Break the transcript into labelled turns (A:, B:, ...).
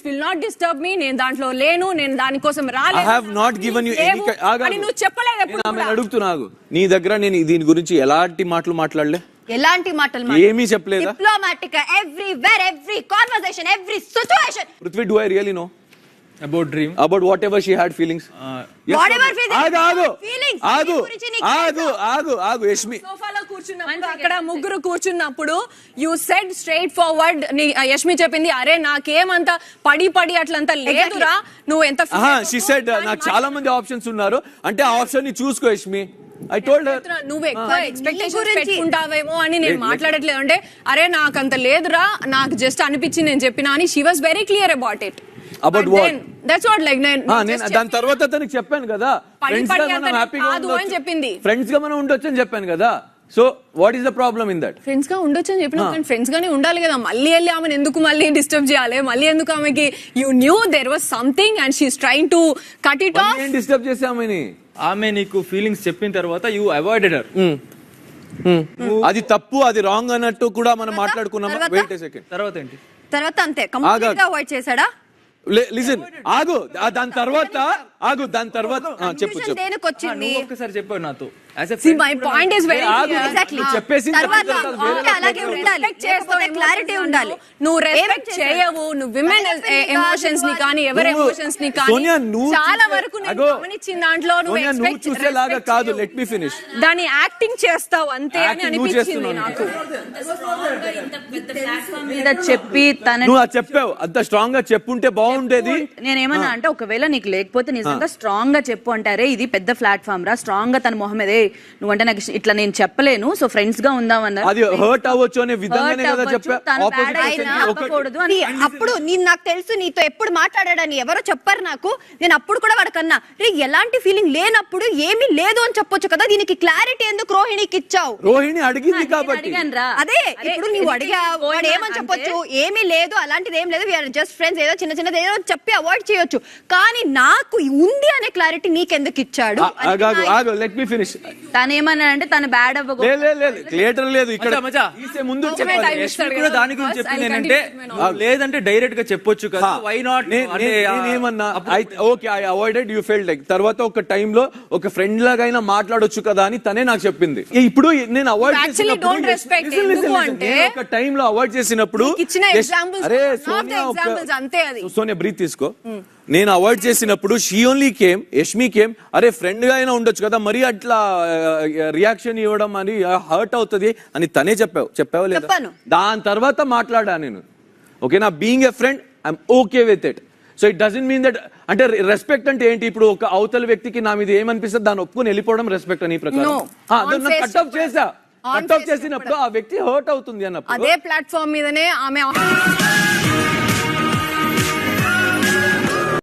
A: will not disturb me. నేను దాంట్లో లేను, నేను దాని కోసం రాలేదు.
B: I have not given you any
A: అని నువ్వు చెప్పలేదు ఎప్పుడు.
B: నేను అడుగుతున్నాను నీ దగ్గర నేను దీని గురించి ఎలాంటి మాటలు మాట్లాడలే.
C: ఎలాంటి మాటలు
B: ఏమీ చెప్పలేదా?
C: Diplomatic everywhere every conversation every situation.
B: Prithvi, do I really know
D: about dream,
B: about whatever she had feelings?
C: Yes, whatever feelings.
B: ఆగు యష్మి.
A: సోఫాలో కూర్చున్నప్పుడు అక్కడ ముగ్గురు కూర్చున్నప్పుడు you said straight forward. Yashmi చెప్పింది అరే నాకేమంత పడి అట్లంతా లేదురా, నువ్వు ఎంత
B: she said నాకు చాలా మంది ఆప్షన్స్ ఉన్నారు అంటే ఆ ఆప్షన్ ని చూసుకో యష్మి. I told her
A: నువ్వు ఎక్కువ ఎక్స్పెక్టేషన్స్ పెట్టుకుంటావేమో అని నేను మాట్లాడట్లేదు. అంటే అరే నాకు అంత లేదురా, నాకు జస్ట్ అనిపించింది నేను చెప్పినా అని. she was very clear about it.
B: About what?
A: That's what like నేను
B: దాని తర్వాత తనకి చెప్పాను కదా ఫ్రెండ్స్ గా మనం హ్యాపీగా ఉండొచ్చు
A: చెప్పింది.
B: ఫ్రెండ్స్ గా మనం ఉండొచ్చు అని చెప్పాను కదా. So what is the problem in that?
A: Friends గా ఉండొచ్చు అని చెప్పినా కానీ ఫ్రెండ్స్ గానే ఉండాలి కదా. మళ్ళీ వెళ్ళి ఆమెను ఎందుకు మళ్ళీ డిస్టర్బ్ చేయాలి? మళ్ళీ ఎందుకు ఆమెకి you knew there was something and she is trying to cut it off.
B: ఏం డిస్టర్బ్ చేసామని?
D: ఆమె నీకు ఫీలింగ్స్ చెప్పిన తర్వాత యు అవాయిడెడ్ హర్.
B: అది తప్పు, అది రాంగ్ అన్నట్టు కూడా మనం మాట్లాడుకున్నాం. Wait a second.
D: తర్వాత ఏంటి?
C: తర్వాత అంతే కంప్లీట్ గా అవాయిడ్ చేశాడా?
B: లిసన్, ఆగు. దాని తర్వాత చెప్పు
C: దేనికొచ్చింది
D: ఒక్కసారి చెప్పాడు నాతో.
A: See, my point is very clear.
C: Exactly.
B: చెప్పేసి
C: అలాగే ఉండాలి, లేకపోతే క్లారిటీ ఉండాలి.
A: నువ్వు రెస్పెక్ట్ చేయవు, నువ్వు విమెన్ ఎమోషన్స్ ని కానీ ఎవరి ఎమోషన్స్ ని కానీ చాలా వరకు నేను గమనించిన దాంట్లో నువ్వు ఎక్స్పెక్ట్
B: చేసేలాగా కాదు. Let me finish.
A: దాని యాక్టింగ్ చేస్తావు అంతే అని అనిపించింది నాకు.
E: చెప్పి
B: నువ్వు చెప్పావు, అంత స్ట్రాంగ్ గా చెప్పుంటే బాగుండేది.
E: నేనేమన్నా అంటే ఒకవేళ నీకు లేకపోతే నిజంగా స్ట్రాంగ్ గా చెప్పు అంటారే, ఇది పెద్ద ప్లాట్ఫామ్ రా, స్ట్రాంగ్ గా తన మొహం మీదే నువ్వంటే నాకు ఇట్లా నేను చెప్పలేను, సో ఫ్రెండ్స్ గా ఉందాం అన్నారు.
B: అది హర్ట్ అవ్వచ్చు అనే విధంగానే కదా చెప్పా.
C: అప్పుడు నేను నాకు తెలుసు నీతో ఎప్పుడు మాట్లాడాడని ఎవరో చెప్పారు నాకు. నేను అప్పుడు కూడా వాడికన్నా ఎలాంటి ఫీలింగ్ లేనప్పుడు ఏమీ లేదు అని చెప్పొచ్చు కదా, దీనికి క్లారిటీ ఎందుకు రోహిణికి ఇచ్చావు?
B: రోహిణి అడిగింది కాబట్టి.
C: అదే ఇప్పుడు నువ్వు అడిగావు, వాడు ఏమని చెప్పొచ్చు? ఏమీ లేదు, అలాంటిది ఏం లేదు, వీఆర్ జస్ట్ ఫ్రెండ్స్, ఏదో చిన్నది ఏదో చెప్పి అవాయిడ్ చేయొచ్చు. కానీ నాకు ఉంది అనే క్లారిటీ నీకెందుకు ఇచ్చాడు?
B: Let me finish.
E: తను ఏమన్నా అంటే తను బ్యాడ్
B: క్లియర్ లేదు ఇక్కడ ముందు
D: దాని గురించి చెప్పింది ఏంటంటే లేదంటే డైరెక్ట్ గా చెప్పొచ్చు కదా. Why not?
B: ఏమన్నా okay I avoided, you felt like తర్వాత ఒక టైమ్ లో ఒక ఫ్రెండ్ లాగా మాట్లాడొచ్చు కదా అని తనే నాకు చెప్పింది. ఇప్పుడు నేను అవాయిడ్ ఒక టైమ్ లో అవాయిడ్ చేసినప్పుడు సోనియా బ్రీత్ తీసుకో. నేను అవాయిడ్ చేసినప్పుడు she only came, Yashmi came, అరే ఫ్రెండ్ గా అయినా ఉండొచ్చు కదా, మరి అట్లా రియాక్షన్ ఇవ్వడం అని హర్ట్ అవుతుంది అని తనే చెప్పావు లేదా? దాని తర్వాత మాట్లాడా నేను. ఓకేనా, being a friend I'm okay with it. So it doesn't mean that అంటే రెస్పెక్ట్ అంటే ఏంటి? ఇప్పుడు ఒక అవతల వ్యక్తికి నా మీద ఏమనిపిస్తుంది దాన్ని ఒప్పుకొని వెళ్ళిపోవడం రెస్పెక్ట్ అని ప్రకారం. కట్ ఆఫ్ చేసినప్పుడు ఆ వ్యక్తి హర్ట్ అవుతుంది అన్నప్పుడు
A: అదే ప్లాట్ఫామ్ మీదనే ఆమె